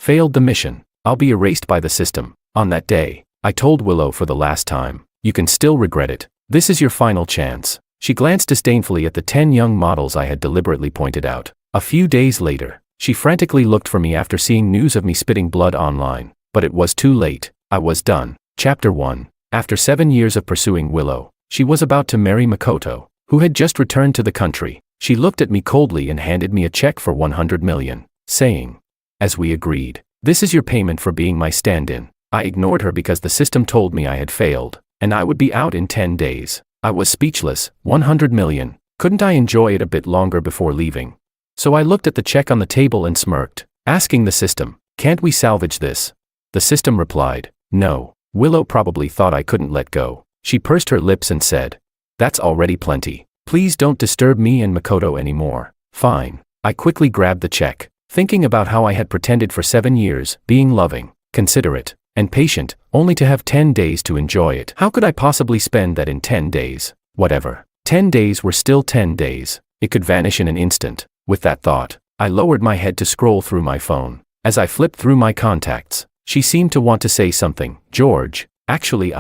Failed the mission. I'll be erased by the system. On that day, I told Willow for the last time, you can still regret it. This is your final chance. She glanced disdainfully at the 10 young models I had deliberately pointed out. A few days later, she frantically looked for me after seeing news of me spitting blood online. But it was too late. I was done. Chapter 1. After 7 years of pursuing Willow, she was about to marry Makoto, who had just returned to the country. She looked at me coldly and handed me a check for 100 million, saying, as we agreed, this is your payment for being my stand-in. I ignored her because the system told me I had failed, and I would be out in 10 days. I was speechless. 100 million. Couldn't I enjoy it a bit longer before leaving? So I looked at the check on the table and smirked, asking the system, can't we salvage this? The system replied, no. Willow probably thought I couldn't let go. She pursed her lips and said, that's already plenty. Please don't disturb me and Makoto anymore. Fine. I quickly grabbed the check, thinking about how I had pretended for 7 years, being loving, considerate, and patient, only to have 10 days to enjoy it. How could I possibly spend that in 10 days? Whatever. 10 days were still 10 days. It could vanish in an instant. With that thought, I lowered my head to scroll through my phone. As I flipped through my contacts, she seemed to want to say something. George. Actually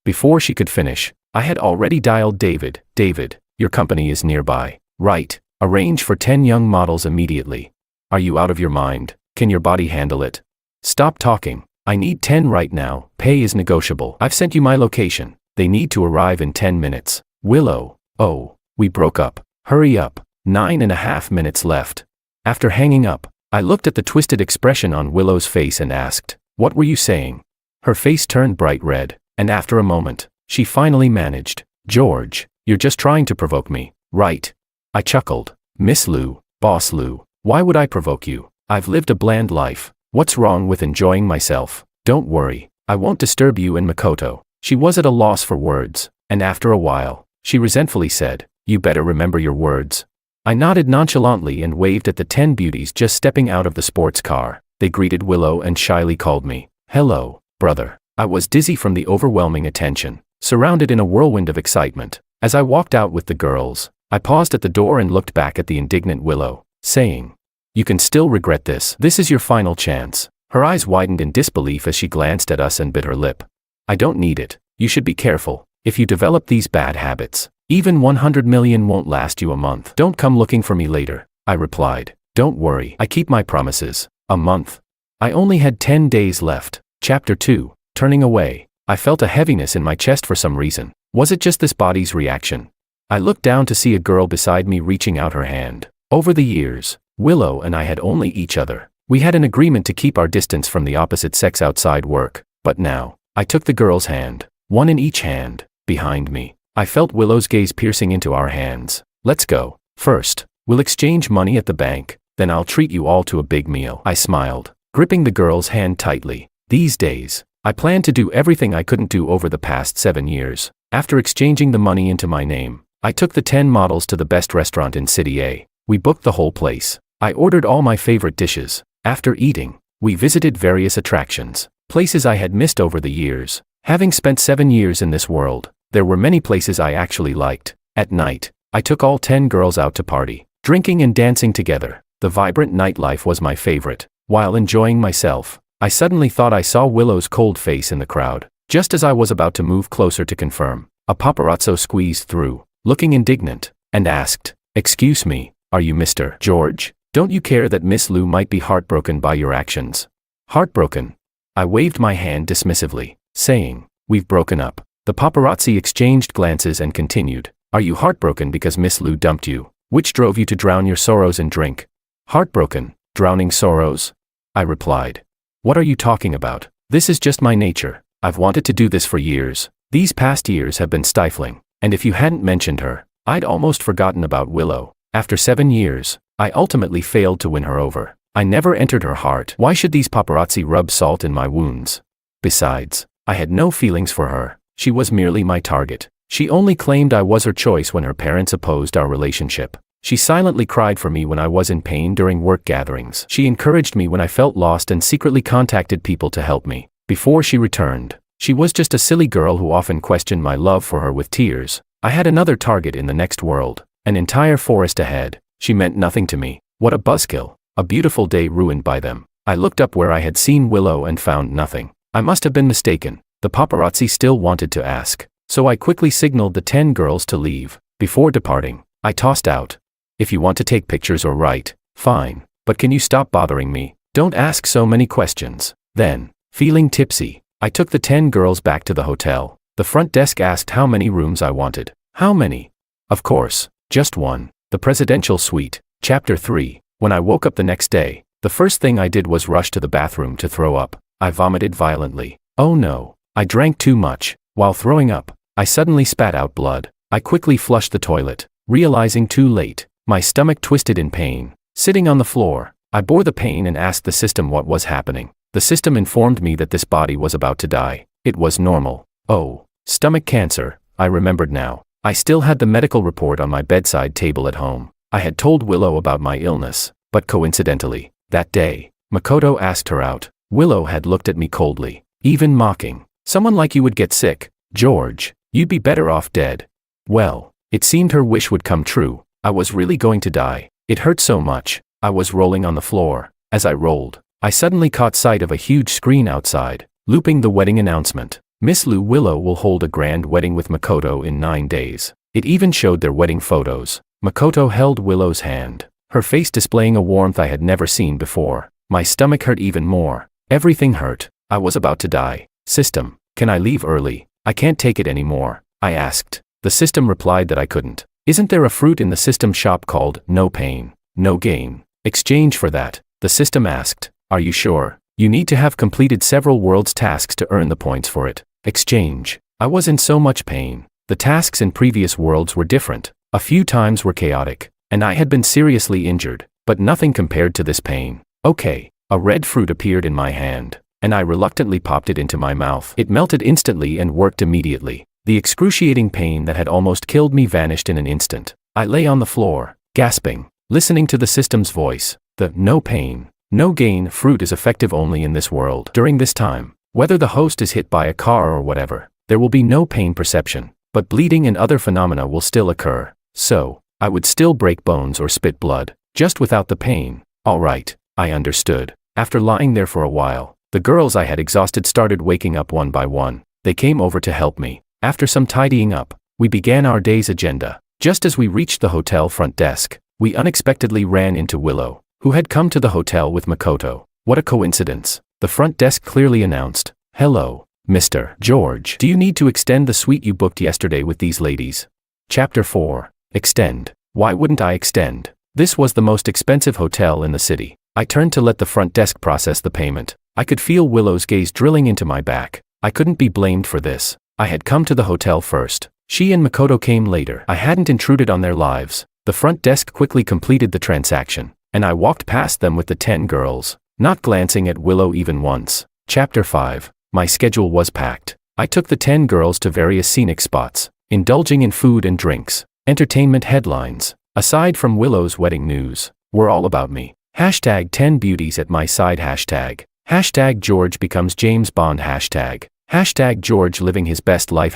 Before she could finish, I had already dialed David. David, your company is nearby. Right. Arrange for 10 young models immediately. Are you out of your mind? Can your body handle it? Stop talking. I need 10 right now. Pay is negotiable. I've sent you my location. They need to arrive in 10 minutes. Willow. Oh, we broke up. Hurry up. 9.5 minutes left. After hanging up, I looked at the twisted expression on Willow's face and asked, what were you saying? Her face turned bright red, and after a moment, she finally managed, George, you're just trying to provoke me, right? I chuckled. Miss Lou, Boss Lou, why would I provoke you? I've lived a bland life. What's wrong with enjoying myself? Don't worry, I won't disturb you and Makoto. She was at a loss for words, and after a while, she resentfully said, you better remember your words. I nodded nonchalantly and waved at the 10 beauties just stepping out of the sports car. They greeted Willow and shyly called me, hello, brother. I was dizzy from the overwhelming attention, surrounded in a whirlwind of excitement. As I walked out with the girls, I paused at the door and looked back at the indignant Willow, saying, you can still regret this. This is your final chance. Her eyes widened in disbelief as she glanced at us and bit her lip. I don't need it. You should be careful. If you develop these bad habits, even 100 million won't last you a month. Don't come looking for me later, I replied. Don't worry, I keep my promises. A month. I only had 10 days left. Chapter 2. Turning away, I felt a heaviness in my chest for some reason. Was it just this body's reaction? I looked down to see a girl beside me reaching out her hand. Over the years, Willow and I had only each other. We had an agreement to keep our distance from the opposite sex outside work, but now, I took the girl's hand, one in each hand, behind me. I felt Willow's gaze piercing into our hands. Let's go. First, we'll exchange money at the bank, then I'll treat you all to a big meal. I smiled, gripping the girl's hand tightly. These days, I planned to do everything I couldn't do over the past 7 years. After exchanging the money into my name, I took the 10 models to the best restaurant in City A. We booked the whole place. I ordered all my favorite dishes. After eating, we visited various attractions, places I had missed over the years. Having spent 7 years in this world, there were many places I actually liked. At night, I took all 10 girls out to party, drinking and dancing together. The vibrant nightlife was my favorite. While enjoying myself, I suddenly thought I saw Willow's cold face in the crowd. Just as I was about to move closer to confirm, a paparazzo squeezed through, looking indignant, and asked, excuse me, are you Mr. George? Don't you care that Miss Lou might be heartbroken by your actions? Heartbroken? I waved my hand dismissively, saying, we've broken up. The paparazzi exchanged glances and continued, are you heartbroken because Miss Lou dumped you? Which drove you to drown your sorrows in drink? Heartbroken, drowning sorrows? I replied. What are you talking about? This is just my nature. I've wanted to do this for years. These past years have been stifling, and if you hadn't mentioned her, I'd almost forgotten about Willow. After 7 years, I ultimately failed to win her over. I never entered her heart. Why should these paparazzi rub salt in my wounds? Besides, I had no feelings for her. She was merely my target. She only claimed I was her choice when her parents opposed our relationship. She silently cried for me when I was in pain during work gatherings. She encouraged me when I felt lost and secretly contacted people to help me. Before she returned, she was just a silly girl who often questioned my love for her with tears. I had another target in the next world, an entire forest ahead. She meant nothing to me. What a buzzkill. A beautiful day ruined by them. I looked up where I had seen Willow and found nothing. I must have been mistaken. The paparazzi still wanted to ask, so I quickly signaled the 10 girls to leave. Before departing, I tossed out, "If you want to take pictures or write, fine, but can you stop bothering me? Don't ask so many questions." Then, feeling tipsy, I took the 10 girls back to the hotel. The front desk asked how many rooms I wanted. How many? Of course, just one. The presidential suite. Chapter 3. When I woke up the next day, the first thing I did was rush to the bathroom to throw up. I vomited violently. Oh no, I drank too much. While throwing up, I suddenly spat out blood. I quickly flushed the toilet, realizing too late. My stomach twisted in pain. Sitting on the floor, I bore the pain and asked the system what was happening. The system informed me that this body was about to die. It was normal. Oh, stomach cancer, I remembered now. I still had the medical report on my bedside table at home. I had told Willow about my illness, but coincidentally, that day, Makoto asked her out. Willow had looked at me coldly, even mocking. "Someone like you would get sick, George. You'd be better off dead." Well, it seemed her wish would come true. I was really going to die. It hurt so much. I was rolling on the floor. As I rolled, I suddenly caught sight of a huge screen outside, looping the wedding announcement. Miss Lou Willow will hold a grand wedding with Makoto in 9 days. It even showed their wedding photos. Makoto held Willow's hand, her face displaying a warmth I had never seen before. My stomach hurt even more. Everything hurt. I was about to die. "System, can I leave early? I can't take it anymore," I asked. The system replied that I couldn't. "Isn't there a fruit in the system shop called no pain, no gain exchange for that?" The system asked. "Are you sure? You need to have completed several world's tasks to earn the points for it." Exchange. I was in so much pain. The tasks in previous worlds were different. A few times were chaotic, and I had been seriously injured, but nothing compared to this pain. Okay, a red fruit appeared in my hand, and I reluctantly popped it into my mouth. It melted instantly and worked immediately. The excruciating pain that had almost killed me vanished in an instant. I lay on the floor, gasping, listening to the system's voice. The no pain, no gain fruit is effective only in this world. During this time, whether the host is hit by a car or whatever, there will be no pain perception, but bleeding and other phenomena will still occur. So, I would still break bones or spit blood, just without the pain. All right, I understood. After lying there for a while, the girls I had exhausted started waking up one by one. They came over to help me. After some tidying up, we began our day's agenda. Just as we reached the hotel front desk, we unexpectedly ran into Willow, who had come to the hotel with Makoto. What a coincidence. The front desk clearly announced, "Hello, Mr. George. Do you need to extend the suite you booked yesterday with these ladies?" Chapter 4. Extend. Why wouldn't I extend? This was the most expensive hotel in the city. I turned to let the front desk process the payment. I could feel Willow's gaze drilling into my back. I couldn't be blamed for this. I had come to the hotel first. She and Makoto came later. I hadn't intruded on their lives. The front desk quickly completed the transaction, and I walked past them with the 10 girls, not glancing at Willow even once. Chapter 5. My schedule was packed. I took the 10 girls to various scenic spots, indulging in food and drinks. Entertainment headlines, aside from Willow's wedding news, were all about me. Hashtag 10 beauties at my side. Hashtag George becomes James Bond. Hashtag George living his best life.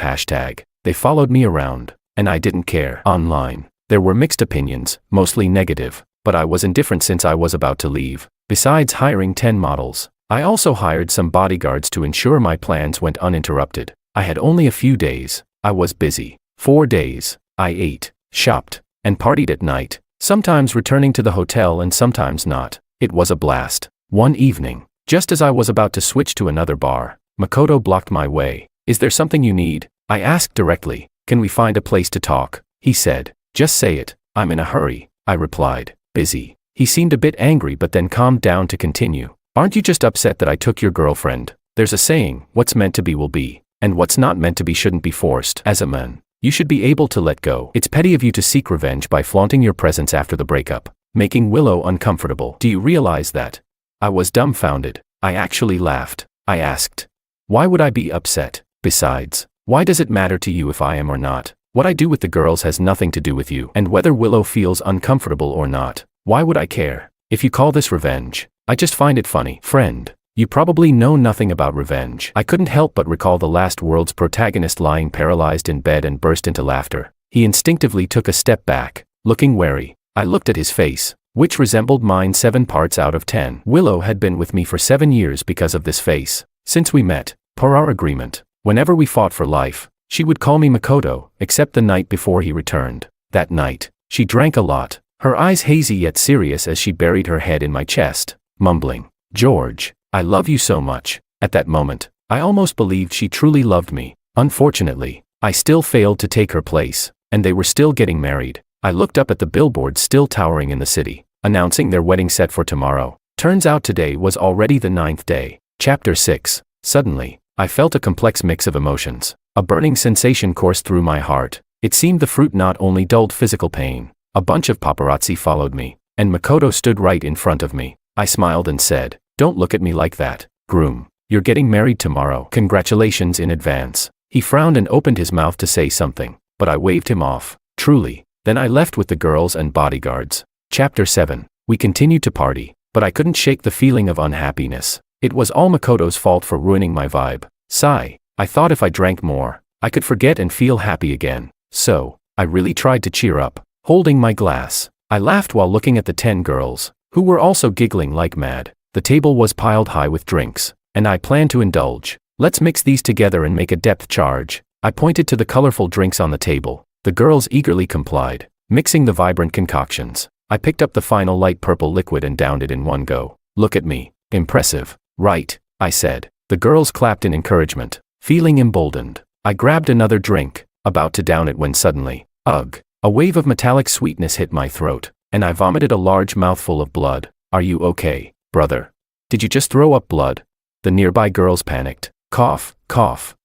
They followed me around, and I didn't care. Online, there were mixed opinions, mostly negative, but I was indifferent since I was about to leave. Besides hiring 10 models, I also hired some bodyguards to ensure my plans went uninterrupted. I had only a few days. I was busy. 4 days. I ate, shopped, and partied at night, sometimes returning to the hotel and sometimes not. It was a blast. One evening, just as I was about to switch to another bar, Makoto blocked my way. "Is there something you need?" I asked directly. "Can we find a place to talk?" He said. "Just say it. I'm in a hurry," I replied. "Busy." He seemed a bit angry but then calmed down to continue. "Aren't you just upset that I took your girlfriend? There's a saying, what's meant to be will be, and what's not meant to be shouldn't be forced. As a man, you should be able to let go. It's petty of you to seek revenge by flaunting your presence after the breakup, making Willow uncomfortable. Do you realize that?" I was dumbfounded. I actually laughed. I asked, "Why would I be upset? Besides, why does it matter to you if I am or not? What I do with the girls has nothing to do with you. And whether Willow feels uncomfortable or not, why would I care? If you call this revenge, I just find it funny. Friend, you probably know nothing about revenge." I couldn't help but recall the last world's protagonist lying paralyzed in bed and burst into laughter. He instinctively took a step back, looking wary. I looked at his face. which resembled mine 7 parts out of 10. Willow had been with me for 7 years because of this face. Since we met, per our agreement, whenever we fought for life, she would call me Makoto, except the night before he returned. That night, she drank a lot, her eyes hazy yet serious as she buried her head in my chest, mumbling, "George, I love you so much." At that moment, I almost believed she truly loved me. Unfortunately, I still failed to take her place, and they were still getting married. I looked up at the billboards still towering in the city, announcing their wedding set for tomorrow. Turns out today was already the 9th day. Chapter 6. Suddenly, I felt a complex mix of emotions. A burning sensation coursed through my heart. It seemed the fruit not only dulled physical pain. A bunch of paparazzi followed me, and Makoto stood right in front of me. I smiled and said, "Don't look at me like that, groom. You're getting married tomorrow. Congratulations in advance." He frowned and opened his mouth to say something, but I waved him off. Truly. Then I left with the girls and bodyguards. Chapter 7. We continued to party, but I couldn't shake the feeling of unhappiness. It was all Makoto's fault for ruining my vibe. Sigh. I thought if I drank more, I could forget and feel happy again. So, I really tried to cheer up. Holding my glass, I laughed while looking at the 10 girls, who were also giggling like mad. The table was piled high with drinks, and I planned to indulge. "Let's mix these together and make a depth charge." I pointed to the colorful drinks on the table. The girls eagerly complied, mixing the vibrant concoctions. I picked up the final light purple liquid and downed it in one go. "Look at me. Impressive, right?" I said. The girls clapped in encouragement. Feeling emboldened, I grabbed another drink, about to down it when suddenly, ugh, a wave of metallic sweetness hit my throat, and I vomited a large mouthful of blood. "Are you okay, brother? Did you just throw up blood?" The nearby girls panicked. Cough, cough.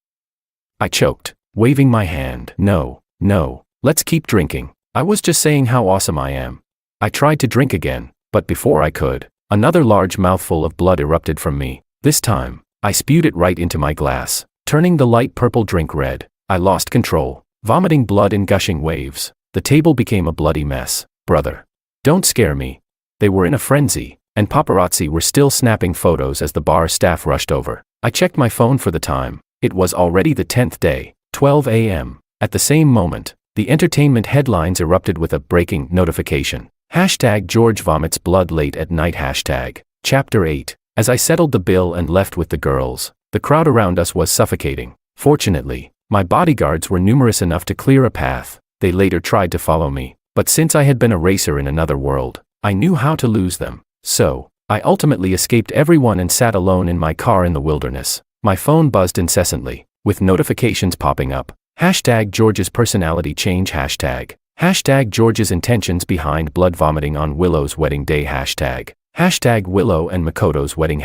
I choked, waving my hand. No, let's keep drinking. I was just saying how awesome I am." I tried to drink again, but before I could, another large mouthful of blood erupted from me. This time, I spewed it right into my glass, turning the light purple drink red. I lost control, vomiting blood in gushing waves. The table became a bloody mess. "Brother, don't scare me." They were in a frenzy, and paparazzi were still snapping photos as the bar staff rushed over. I checked my phone for the time. It was already the 10th day, 12 a.m. At the same moment, the entertainment headlines erupted with a breaking notification. #George vomits blood late at night. Chapter 8. As I settled the bill and left with the girls, the crowd around us was suffocating. Fortunately, my bodyguards were numerous enough to clear a path. They later tried to follow me, but since I had been a racer in another world, I knew how to lose them. So, I ultimately escaped everyone and sat alone in my car in the wilderness. My phone buzzed incessantly, with notifications popping up. #George's personality change. #George's intentions behind blood vomiting on Willow's wedding day. #Willow and Makoto's wedding.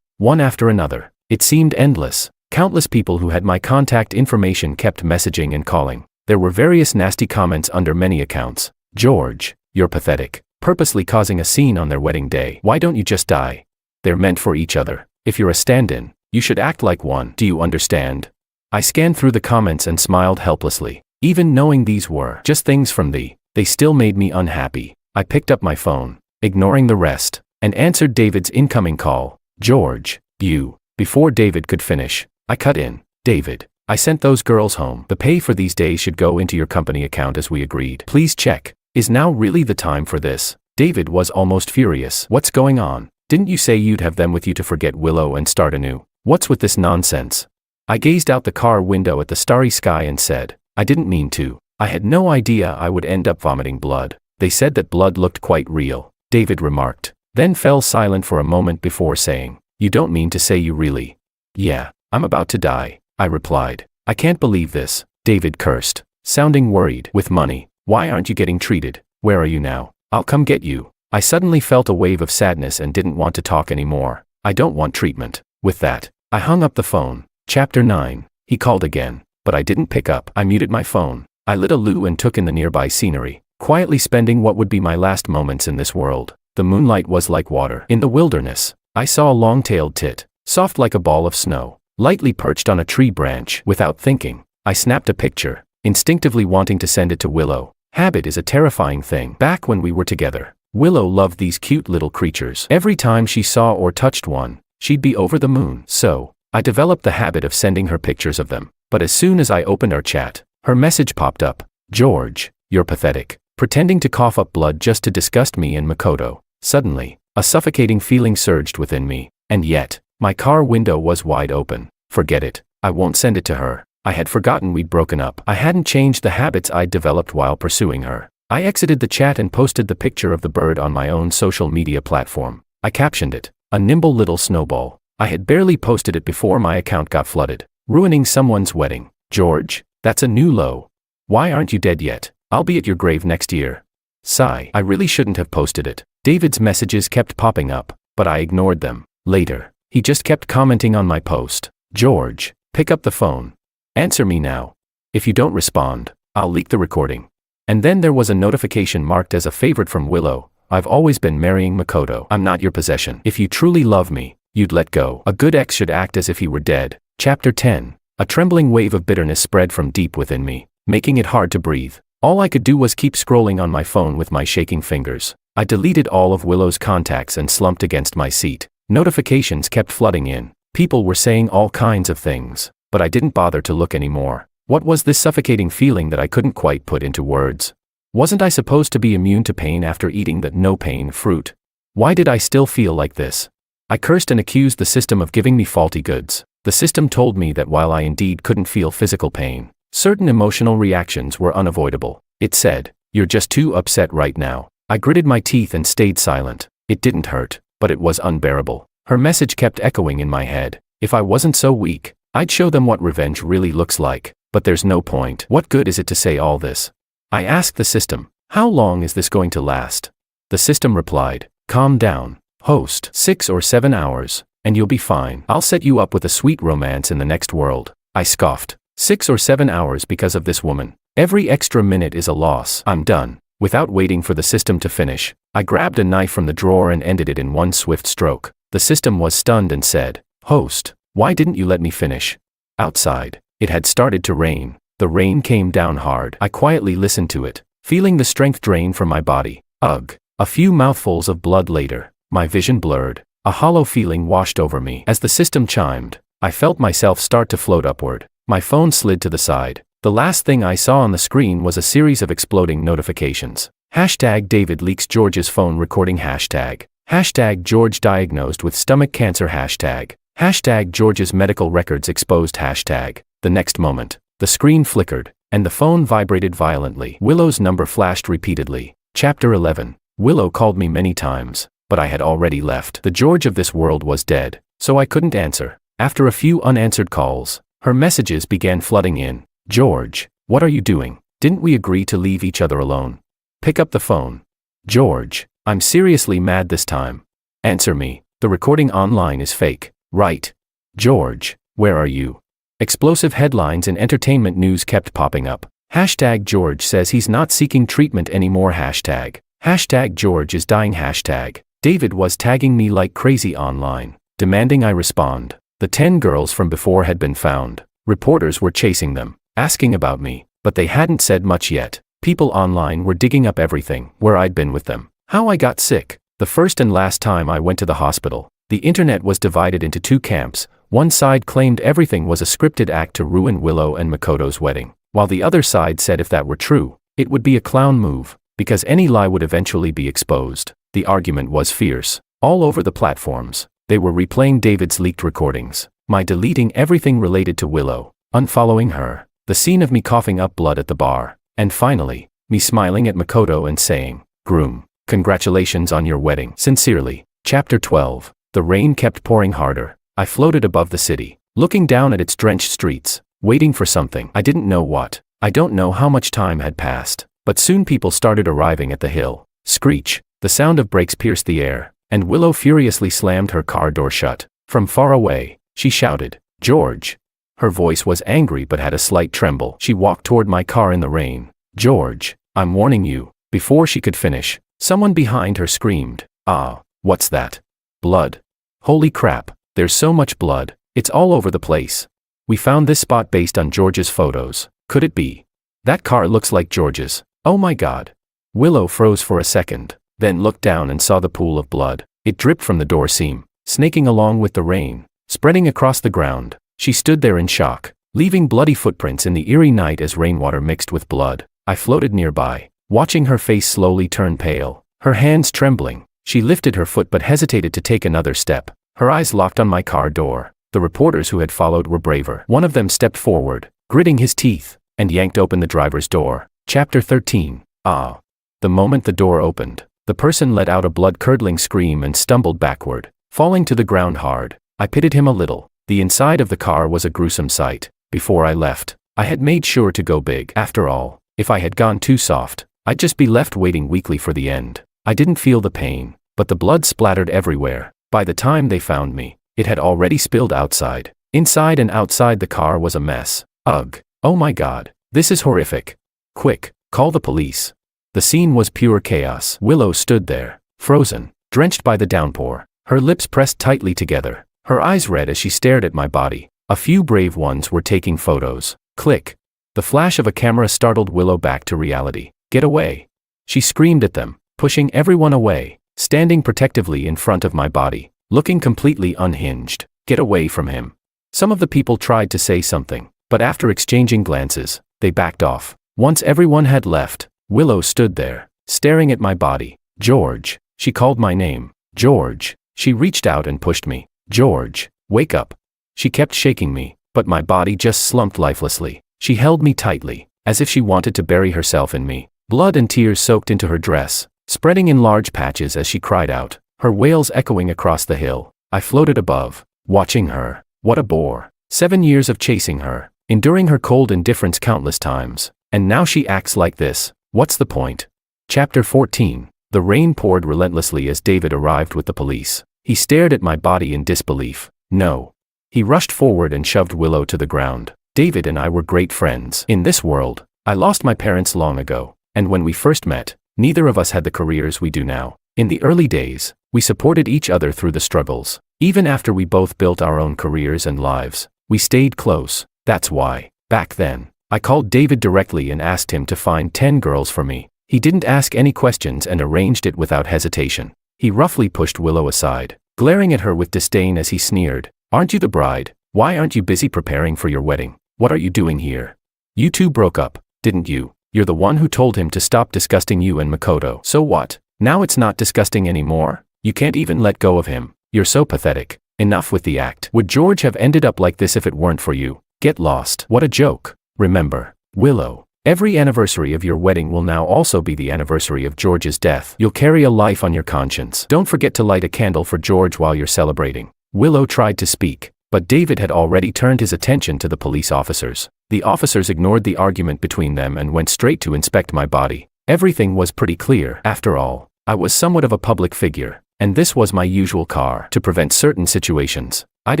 One after another. It seemed endless. Countless people who had my contact information kept messaging and calling. There were various nasty comments under many accounts. "George, you're pathetic. Purposely causing a scene on their wedding day. Why don't you just die? They're meant for each other. If you're a stand-in, you should act like one. Do you understand?" I scanned through the comments and smiled helplessly. Even knowing these were just things from they still made me unhappy. I picked up my phone, ignoring the rest, and answered David's incoming call. "George, you." Before David could finish, I cut in. "David, I sent those girls home. The pay for these days should go into your company account as we agreed. Please check. Is now really the time for this?" David was almost furious. "What's going on? Didn't you say you'd have them with you to forget Willow and start anew? What's with this nonsense?" I gazed out the car window at the starry sky and said, "I didn't mean to. I had no idea I would end up vomiting blood. They said that blood looked quite real," David remarked, then fell silent for a moment before saying, "You don't mean to say you really?" "Yeah, I'm about to die," I replied. "I can't believe this," David cursed, sounding worried. "With money, why aren't you getting treated? Where are you now? I'll come get you." I suddenly felt a wave of sadness and didn't want to talk anymore. "I don't want treatment." With that, I hung up the phone. Chapter 9. He called again, but I didn't pick up. I muted my phone. I lit a loo and took in the nearby scenery, quietly spending what would be my last moments in this world. The moonlight was like water. In the wilderness, I saw a long-tailed tit, soft like a ball of snow, lightly perched on a tree branch. Without thinking, I snapped a picture, instinctively wanting to send it to Willow. Habit is a terrifying thing. Back when we were together, Willow loved these cute little creatures. Every time she saw or touched one, she'd be over the moon. So, I developed the habit of sending her pictures of them. But as soon as I opened our chat, her message popped up. "George, you're pathetic. pretending to cough up blood just to disgust me and Makoto. Suddenly, a suffocating feeling surged within me, and yet, my car window was wide open. Forget it, I won't send it to her. I had forgotten we'd broken up. I hadn't changed the habits I'd developed while pursuing her. I exited the chat and posted the picture of the bird on my own social media platform. I captioned it, "A nimble little snowball." I had barely posted it before my account got flooded. Ruining someone's wedding. George, that's a new low. Why aren't you dead yet? I'll be at your grave next year. Sigh. I really shouldn't have posted it. David's messages kept popping up, but I ignored them. Later, he just kept commenting on my post. George, pick up the phone. Answer me now. If you don't respond, I'll leak the recording. And then there was a notification marked as a favorite from Willow. I've always been marrying Makoto. I'm not your possession. If you truly love me, you'd let go. A good ex should act as if he were dead. Chapter 10. A trembling wave of bitterness spread from deep within me, making it hard to breathe. All I could do was keep scrolling on my phone with my shaking fingers. I deleted all of Willow's contacts and slumped against my seat. Notifications kept flooding in. People were saying all kinds of things, but I didn't bother to look anymore. What was this suffocating feeling that I couldn't quite put into words? Wasn't I supposed to be immune to pain after eating that no-pain fruit? Why did I still feel like this? I cursed and accused the system of giving me faulty goods. The system told me that while I indeed couldn't feel physical pain, certain emotional reactions were unavoidable. It said, "You're just too upset right now." I gritted my teeth and stayed silent. It didn't hurt, but it was unbearable. Her message kept echoing in my head. If I wasn't so weak, I'd show them what revenge really looks like. But there's no point. What good is it to say all this? I asked the system, "How long is this going to last?" The system replied, "Calm down. Host 6 or 7 hours, and you'll be fine. I'll set you up with a sweet romance in the next world." I scoffed. 6 or 7 hours because of this woman. Every extra minute is a loss. I'm done. Without waiting for the system to finish, I grabbed a knife from the drawer and ended it in one swift stroke. The system was stunned and said, "Host, why didn't you let me finish?" Outside, it had started to rain. The rain came down hard. I quietly listened to it, feeling the strength drain from my body. Ugh. A few mouthfuls of blood later, my vision blurred. A hollow feeling washed over me. As the system chimed, I felt myself start to float upward. My phone slid to the side. The last thing I saw on the screen was a series of exploding notifications. Hashtag David leaks George's phone recording. Hashtag George diagnosed with stomach cancer. Hashtag George's medical records exposed. Hashtag. The next moment, the screen flickered, and the phone vibrated violently. Willow's number flashed repeatedly. Chapter 11. Willow called me many times, but I had already left. The George of this world was dead, so I couldn't answer. After a few unanswered calls, her messages began flooding in. "George, what are you doing? Didn't we agree to leave each other alone? Pick up the phone. George, I'm seriously mad this time. Answer me. The recording online is fake, right? George, where are you?" Explosive headlines and entertainment news kept popping up. Hashtag George says he's not seeking treatment anymore. Hashtag George is dying. Hashtag David was tagging me like crazy online, demanding I respond. The 10 girls from before had been found. Reporters were chasing them, asking about me, but they hadn't said much yet. People online were digging up everything, where I'd been with them, how I got sick, the first and last time I went to the hospital. The internet was divided into two camps. One side claimed everything was a scripted act to ruin Willow and Makoto's wedding, while the other side said if that were true, it would be a clown move, because any lie would eventually be exposed. The argument was fierce. All over the platforms, they were replaying David's leaked recordings, my deleting everything related to Willow, unfollowing her, the scene of me coughing up blood at the bar, and finally, me smiling at Makoto and saying, "Groom, congratulations on your wedding. Sincerely." Chapter 12. The rain kept pouring harder. I floated above the city, looking down at its drenched streets, waiting for something. I didn't know what. I don't know how much time had passed, but soon people started arriving at the hill. Screech, the sound of brakes pierced the air, and Willow furiously slammed her car door shut. From far away, she shouted, "George." Her voice was angry but had a slight tremble. She walked toward my car in the rain. "George, I'm warning you." Before she could finish, someone behind her screamed, "Ah, what's that? Blood. Holy crap, there's so much blood, it's all over the place. We found this spot based on George's photos. Could it be? That car looks like George's. Oh my god." Willow froze for a second, then looked down and saw the pool of blood. It dripped from the door seam, snaking along with the rain, spreading across the ground. She stood there in shock, leaving bloody footprints in the eerie night as rainwater mixed with blood. I floated nearby, watching her face slowly turn pale, her hands trembling. She lifted her foot but hesitated to take another step. Her eyes locked on my car door. The reporters who had followed were braver. One of them stepped forward, gritting his teeth, and yanked open the driver's door. Chapter 13. Ah. The moment the door opened, the person let out a blood-curdling scream and stumbled backward, falling to the ground hard. I pitied him a little. The inside of the car was a gruesome sight. Before I left, I had made sure to go big. After all, if I had gone too soft, I'd just be left waiting weakly for the end. I didn't feel the pain, but the blood splattered everywhere. By the time they found me, it had already spilled outside. Inside and outside the car was a mess. Ugh. Oh my God. This is horrific. Quick, call the police. The scene was pure chaos. Willow stood there, frozen, drenched by the downpour, her lips pressed tightly together, her eyes red as she stared at my body. A few brave ones were taking photos. Click. The flash of a camera startled Willow back to reality. Get away. She screamed at them, pushing everyone away, standing protectively in front of my body, looking completely unhinged. Get away from him. Some of the people tried to say something, but after exchanging glances, they backed off. Once everyone had left, Willow stood there, staring at my body. George. She called my name. George. She reached out and pushed me. George, wake up. She kept shaking me, but my body just slumped lifelessly. She held me tightly, as if she wanted to bury herself in me. Blood and tears soaked into her dress, spreading in large patches as she cried out, her wails echoing across the hill. I floated above, watching her. What a bore. 7 years of chasing her, enduring her cold indifference countless times, and now she acts like this. What's the point? Chapter 14. The rain poured relentlessly as David arrived with the police. He stared at my body in disbelief. No. He rushed forward and shoved Willow to the ground. David and I were great friends. In this world, I lost my parents long ago, and when we first met, neither of us had the careers we do now. In the early days, we supported each other through the struggles. Even after we both built our own careers and lives, we stayed close. That's why, back then, I called David directly and asked him to find 10 girls for me. He didn't ask any questions and arranged it without hesitation. He roughly pushed Willow aside, glaring at her with disdain as he sneered. Aren't you the bride? Why aren't you busy preparing for your wedding? What are you doing here? You two broke up, didn't you? You're the one who told him to stop disgusting you and Makoto. So what? Now it's not disgusting anymore? You can't even let go of him. You're so pathetic. Enough with the act. Would George have ended up like this if it weren't for you? Get lost. What a joke. Remember, Willow, every anniversary of your wedding will now also be the anniversary of George's death. You'll carry a life on your conscience. Don't forget to light a candle for George while you're celebrating. Willow tried to speak, but David had already turned his attention to the police officers. The officers ignored the argument between them and went straight to inspect my body. Everything was pretty clear. After all, I was somewhat of a public figure, and this was my usual car. To prevent certain situations, I'd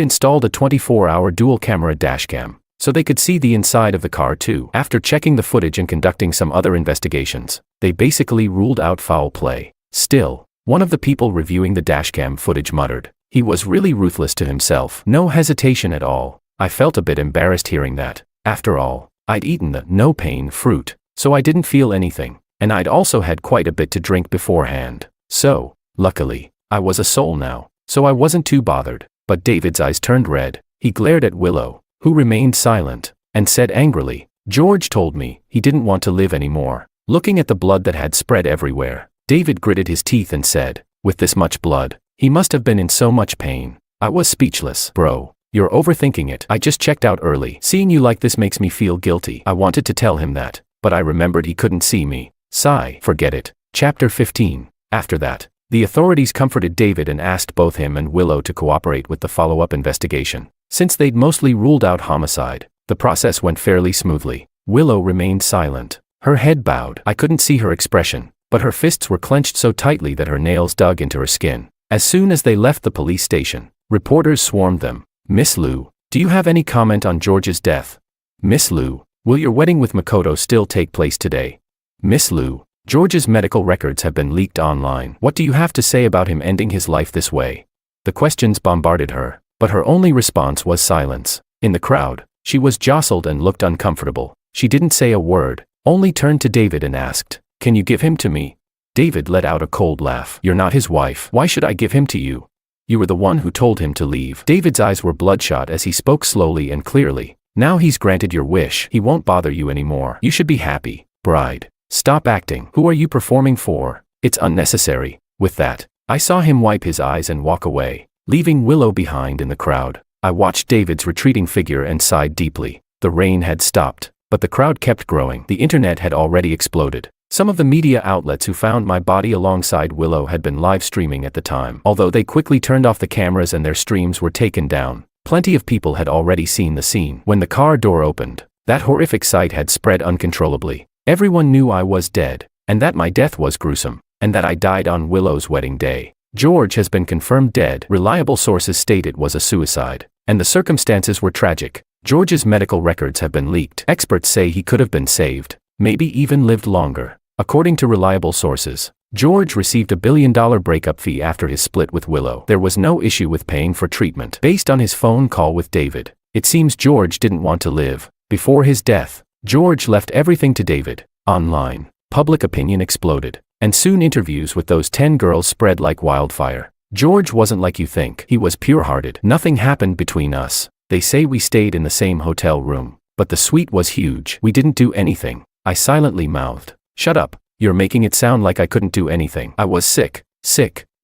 installed a 24-hour dual-camera dashcam, so they could see the inside of the car too. After checking the footage and conducting some other investigations, they basically ruled out foul play. Still, one of the people reviewing the dashcam footage muttered, he was really ruthless to himself. No hesitation at all. I felt a bit embarrassed hearing that. After all, I'd eaten the no-pain fruit, so I didn't feel anything, and I'd also had quite a bit to drink beforehand. So, luckily, I was a soul now, so I wasn't too bothered. But David's eyes turned red. He glared at Willow, who remained silent, and said angrily, George told me he didn't want to live anymore. Looking at the blood that had spread everywhere, David gritted his teeth and said, with this much blood, he must have been in so much pain. I was speechless. Bro, you're overthinking it. I just checked out early. Seeing you like this makes me feel guilty. I wanted to tell him that, but I remembered he couldn't see me. Sigh. Forget it. Chapter 15. After that, the authorities comforted David and asked both him and Willow to cooperate with the follow-up investigation. Since they'd mostly ruled out homicide, the process went fairly smoothly. Willow remained silent, her head bowed. I couldn't see her expression, but her fists were clenched so tightly that her nails dug into her skin. As soon as they left the police station, reporters swarmed them. Miss Liu, do you have any comment on George's death? Miss Liu, will your wedding with Makoto still take place today? Miss Liu, George's medical records have been leaked online. What do you have to say about him ending his life this way? The questions bombarded her, but her only response was silence. In the crowd, she was jostled and looked uncomfortable. She didn't say a word, only turned to David and asked, can you give him to me? David let out a cold laugh. You're not his wife. Why should I give him to you? You were the one who told him to leave. David's eyes were bloodshot as he spoke slowly and clearly. Now he's granted your wish. He won't bother you anymore. You should be happy, bride. Stop acting. Who are you performing for? It's unnecessary." With that, I saw him wipe his eyes and walk away, leaving Willow behind in the crowd. I watched David's retreating figure and sighed deeply. The rain had stopped, but the crowd kept growing. The internet had already exploded. Some of the media outlets who found my body alongside Willow had been live streaming at the time. Although they quickly turned off the cameras and their streams were taken down, plenty of people had already seen the scene. When the car door opened, that horrific sight had spread uncontrollably. Everyone knew I was dead, and that my death was gruesome, and that I died on Willow's wedding day. George has been confirmed dead. Reliable sources state it was a suicide, and the circumstances were tragic. George's medical records have been leaked. Experts say he could have been saved, maybe even lived longer. According to reliable sources, George received $1 billion breakup fee after his split with Willow. There was no issue with paying for treatment. Based on his phone call with David, it seems George didn't want to live. Before his death, George left everything to David. Online, public opinion exploded, and soon interviews with those 10 girls spread like wildfire. George wasn't like you think. He was pure-hearted. Nothing happened between us. They say we stayed in the same hotel room, but the suite was huge. We didn't do anything. I silently mouthed, "Shut up, you're making it sound like I couldn't do anything. I was sick,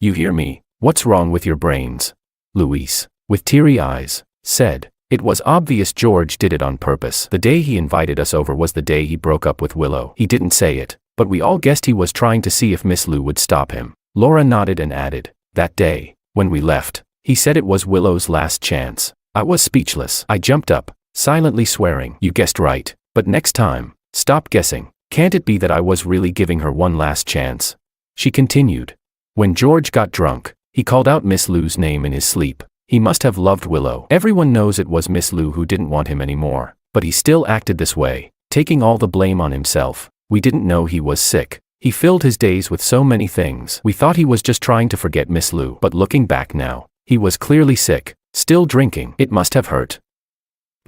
you hear me? What's wrong with your brains?" Luis, with teary eyes, said, "It was obvious George did it on purpose. The day he invited us over was the day he broke up with Willow. He didn't say it, but we all guessed he was trying to see if Miss Lou would stop him." Laura nodded and added, "That day, when we left, he said it was Willow's last chance." I was speechless. I jumped up, silently swearing, "You guessed right, but next time, stop guessing. Can't it be that I was really giving her one last chance?" She continued, "When George got drunk, he called out Miss Lou's name in his sleep. He must have loved Willow. Everyone knows it was Miss Lou who didn't want him anymore, but he still acted this way, taking all the blame on himself. We didn't know he was sick. He filled his days with so many things. We thought he was just trying to forget Miss Lou, but looking back now, he was clearly sick, still drinking. It must have hurt.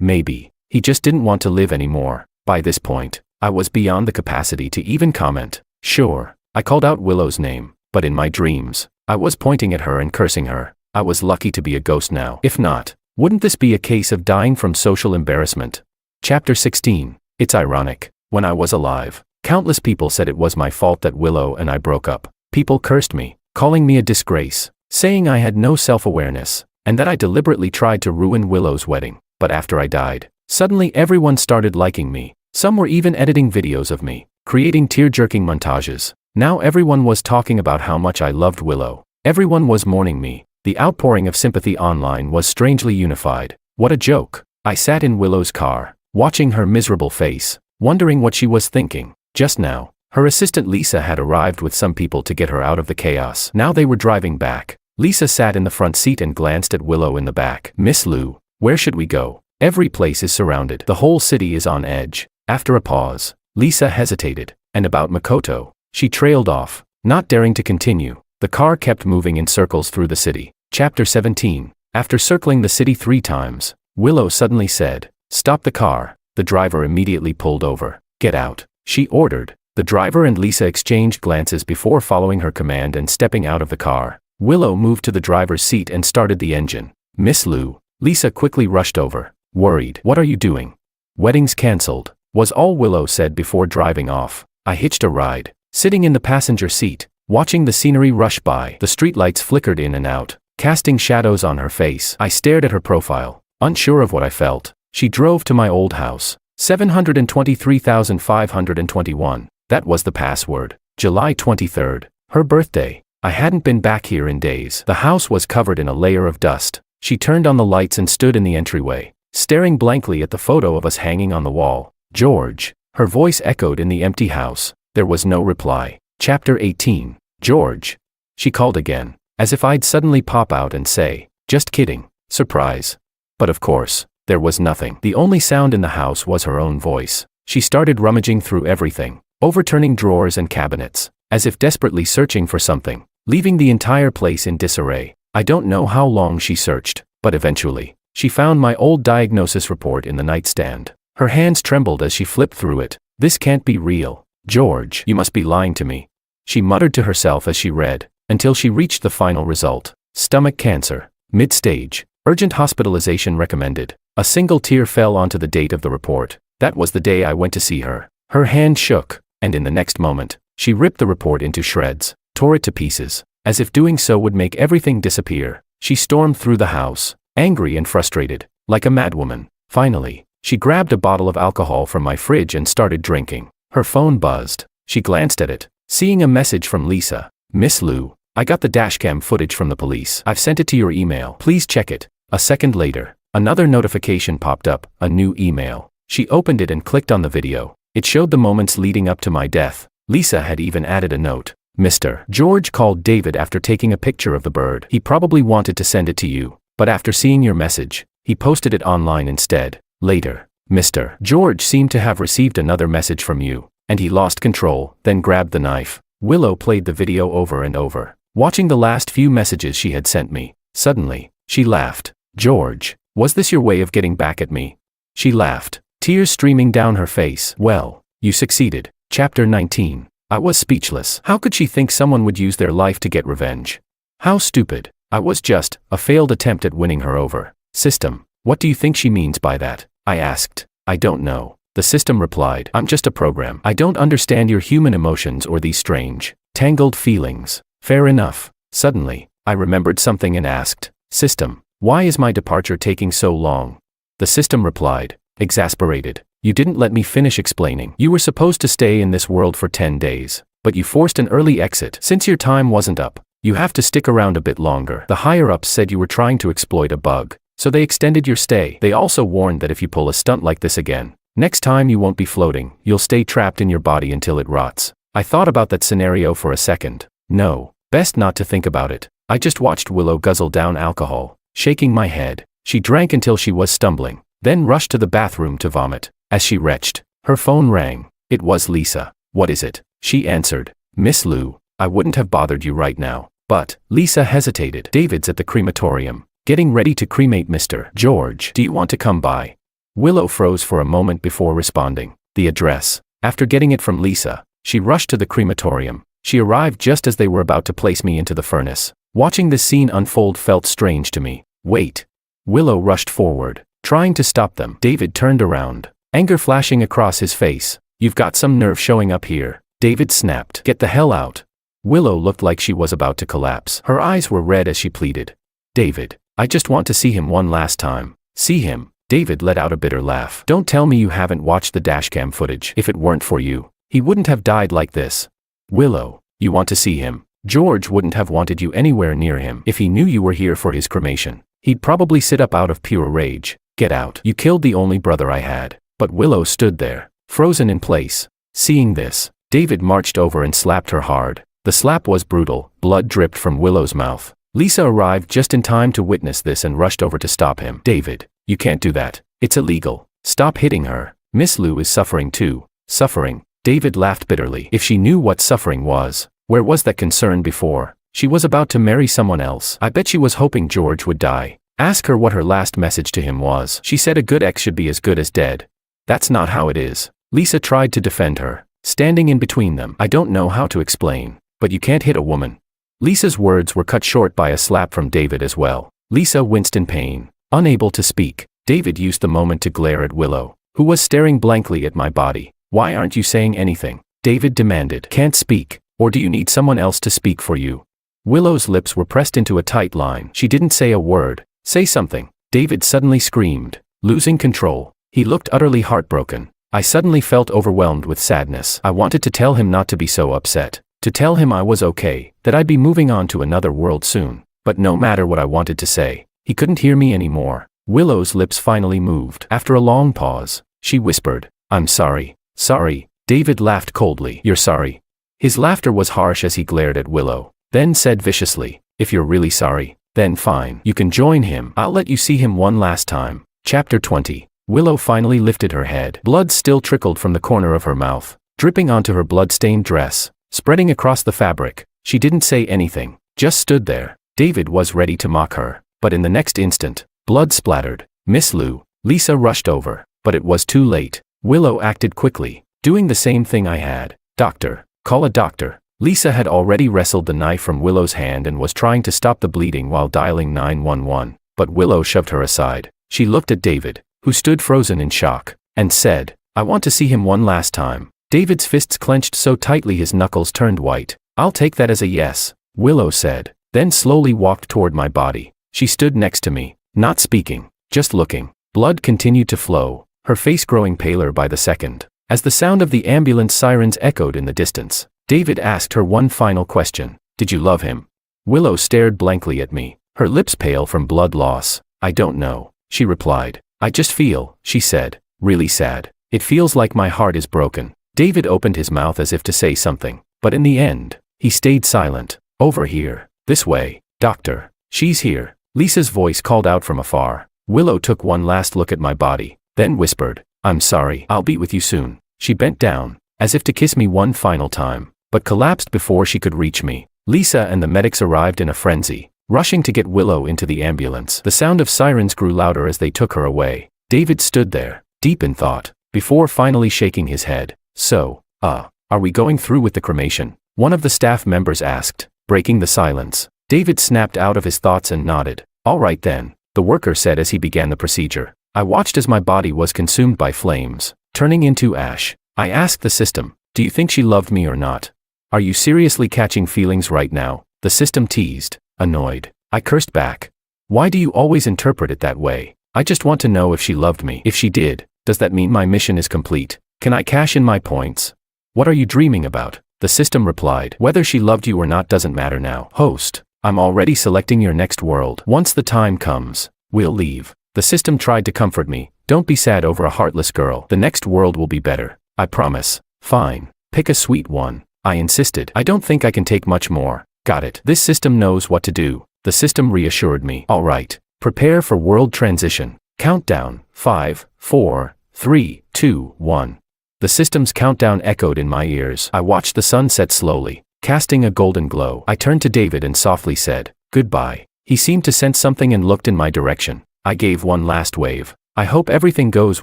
Maybe he just didn't want to live anymore." By this point, I was beyond the capacity to even comment. Sure, I called out Willow's name, but in my dreams, I was pointing at her and cursing her. I was lucky to be a ghost now. If not, wouldn't this be a case of dying from social embarrassment? Chapter 16. It's ironic. When I was alive, countless people said it was my fault that Willow and I broke up. People cursed me, calling me a disgrace, saying I had no self-awareness, and that I deliberately tried to ruin Willow's wedding. But after I died, suddenly everyone started liking me. Some were even editing videos of me, creating tear-jerking montages. Now everyone was talking about how much I loved Willow. Everyone was mourning me. The outpouring of sympathy online was strangely unified. What a joke. I sat in Willow's car, watching her miserable face, wondering what she was thinking. Just now, her assistant Lisa had arrived with some people to get her out of the chaos. Now they were driving back. Lisa sat in the front seat and glanced at Willow in the back. "Miss Lou, where should we go? Every place is surrounded. The whole city is on edge." After a pause, Lisa hesitated. "And about Makoto?" She trailed off, not daring to continue. The car kept moving in circles through the city. Chapter 17. After circling the city 3 times, Willow suddenly said, "Stop the car." The driver immediately pulled over. "Get out," she ordered. The driver and Lisa exchanged glances before following her command and stepping out of the car. Willow moved to the driver's seat and started the engine. "Miss Lou." Lisa quickly rushed over, worried. "What are you doing?" "Wedding's cancelled," was all Willow said before driving off. I hitched a ride, sitting in the passenger seat, watching the scenery rush by. The streetlights flickered in and out, casting shadows on her face. I stared at her profile, unsure of what I felt. She drove to my old house. 723,521. That was the password. July 23rd. Her birthday. I hadn't been back here in days. The house was covered in a layer of dust. She turned on the lights and stood in the entryway, staring blankly at the photo of us hanging on the wall. "George." Her voice echoed in the empty house. There was no reply. Chapter 18. "George." She called again, as if I'd suddenly pop out and say, "Just kidding." Surprise. But of course, there was nothing. The only sound in the house was her own voice. She started rummaging through everything, overturning drawers and cabinets, as if desperately searching for something, leaving the entire place in disarray. I don't know how long she searched, but eventually, she found my old diagnosis report in the nightstand. Her hands trembled as she flipped through it. "This can't be real. George, you must be lying to me," she muttered to herself as she read, until she reached the final result. Stomach cancer. Mid-stage. Urgent hospitalization recommended. A single tear fell onto the date of the report. That was the day I went to see her. Her hand shook, and in the next moment, she ripped the report into shreds, tore it to pieces. As if doing so would make everything disappear, she stormed through the house, angry and frustrated, like a madwoman. Finally, she grabbed a bottle of alcohol from my fridge and started drinking. Her phone buzzed. She glanced at it, seeing a message from Lisa. Miss Lou, I got the dashcam footage from the police. I've sent it to your email. Please check it. A second later, another notification popped up, a new email. She opened it and clicked on the video. It showed the moments leading up to my death. Lisa had even added a note. Mr. George called David after taking a picture of the bird. He probably wanted to send it to you, but after seeing your message, he posted it online instead. Later, Mr. George seemed to have received another message from you, and he lost control, then grabbed the knife. Willow played the video over and over, watching the last few messages she had sent me. Suddenly, she laughed. George, was this your way of getting back at me? She laughed, tears streaming down her face. Well, you succeeded. Chapter 19. I was speechless. How could she think someone would use their life to get revenge? How stupid. I was just a failed attempt at winning her over. System, what do you think she means by that? I asked. I don't know. The system replied. I'm just a program. I don't understand your human emotions or these strange, tangled feelings. Fair enough. Suddenly, I remembered something and asked. System, why is my departure taking so long? The system replied, exasperated. You didn't let me finish explaining. You were supposed to stay in this world for 10 days, but you forced an early exit. Since your time wasn't up, you have to stick around a bit longer. The higher-ups said you were trying to exploit a bug, so they extended your stay. They also warned that if you pull a stunt like this again, next time you won't be floating, you'll stay trapped in your body until it rots. I thought about that scenario for a second. No, best not to think about it. I just watched Willow guzzle down alcohol, shaking my head. She drank until she was stumbling, then rushed to the bathroom to vomit. As she retched, her phone rang. It was Lisa. What is it? She answered. Miss Lou, I wouldn't have bothered you right now. But, Lisa hesitated. David's at the crematorium, getting ready to cremate Mr. George. Do you want to come by? Willow froze for a moment before responding. The address. After getting it from Lisa, she rushed to the crematorium. She arrived just as they were about to place me into the furnace. Watching this scene unfold felt strange to me. Wait. Willow rushed forward, trying to stop them. David turned around, anger flashing across his face. You've got some nerve showing up here. David snapped. Get the hell out. Willow looked like she was about to collapse. Her eyes were red as she pleaded. David, I just want to see him one last time. See him. David let out a bitter laugh. Don't tell me you haven't watched the dashcam footage. If it weren't for you, he wouldn't have died like this. Willow, you want to see him? George wouldn't have wanted you anywhere near him. If he knew you were here for his cremation, he'd probably sit up out of pure rage. Get out. You killed the only brother I had. But Willow stood there, frozen in place. Seeing this, David marched over and slapped her hard. The slap was brutal. Blood dripped from Willow's mouth. Lisa arrived just in time to witness this and rushed over to stop him. David, you can't do that. It's illegal. Stop hitting her. Miss Lou is suffering too. Suffering? David laughed bitterly. If she knew what suffering was, where was that concern before? She was about to marry someone else. I bet she was hoping George would die. Ask her what her last message to him was. She said a good ex should be as good as dead. That's not how it is. Lisa tried to defend her, standing in between them. I don't know how to explain, but you can't hit a woman. Lisa's words were cut short by a slap from David as well. Lisa winced in pain, unable to speak. David used the moment to glare at Willow, who was staring blankly at my body. Why aren't you saying anything? David demanded. Can't speak, or do you need someone else to speak for you? Willow's lips were pressed into a tight line. She didn't say a word. Say something. David suddenly screamed, losing control. He looked utterly heartbroken. I suddenly felt overwhelmed with sadness. I wanted to tell him not to be so upset, to tell him I was okay, that I'd be moving on to another world soon. But no matter what I wanted to say, he couldn't hear me anymore. Willow's lips finally moved. After a long pause, she whispered, I'm sorry. Sorry. David laughed coldly. You're sorry. His laughter was harsh as he glared at Willow, then said viciously, if you're really sorry, then fine. You can join him. I'll let you see him one last time. Chapter 20. Willow finally lifted her head. Blood still trickled from the corner of her mouth, dripping onto her blood-stained dress, spreading across the fabric. She didn't say anything, just stood there. David was ready to mock her, but in the next instant, blood splattered. Miss Lou. Lisa rushed over, but it was too late. Willow acted quickly, doing the same thing I had. Doctor, call a doctor. Lisa had already wrestled the knife from Willow's hand and was trying to stop the bleeding while dialing 911, but Willow shoved her aside. She looked at David, who stood frozen in shock, and said, I want to see him one last time. David's fists clenched so tightly his knuckles turned white. I'll take that as a yes, Willow said, then slowly walked toward my body. She stood next to me, not speaking, just looking. Blood continued to flow, her face growing paler by the second. As the sound of the ambulance sirens echoed in the distance, David asked her one final question. Did you love him? Willow stared blankly at me, her lips pale from blood loss. I don't know, she replied. I just feel, she said, really sad. It feels like my heart is broken. David opened his mouth as if to say something, but in the end, he stayed silent. Over here. This way, doctor. She's here. Lisa's voice called out from afar. Willow took one last look at my body, then whispered, I'm sorry, I'll be with you soon. She bent down, as if to kiss me one final time, but collapsed before she could reach me. Lisa and the medics arrived in a frenzy, rushing to get Willow into the ambulance. The sound of sirens grew louder as they took her away. David stood there, deep in thought, before finally shaking his head. So, are we going through with the cremation? One of the staff members asked, breaking the silence. David snapped out of his thoughts and nodded. All right then, the worker said as he began the procedure. I watched as my body was consumed by flames, turning into ash. I asked the system, do you think she loved me or not? Are you seriously catching feelings right now? The system teased, annoyed. I cursed back. Why do you always interpret it that way? I just want to know if she loved me. If she did, does that mean my mission is complete? Can I cash in my points? What are you dreaming about? The system replied, whether she loved you or not doesn't matter now. Host, I'm already selecting your next world. Once the time comes, we'll leave. The system tried to comfort me. Don't be sad over a heartless girl. The next world will be better. I promise. Fine. Pick a sweet one. I insisted. I don't think I can take much more. Got it. This system knows what to do. The system reassured me. All right. Prepare for world transition. Countdown. 5, 4, 3, 2, 1. The system's countdown echoed in my ears. I watched the sun set slowly, casting a golden glow. I turned to David and softly said, goodbye. He seemed to sense something and looked in my direction. I gave one last wave. I hope everything goes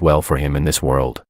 well for him in this world.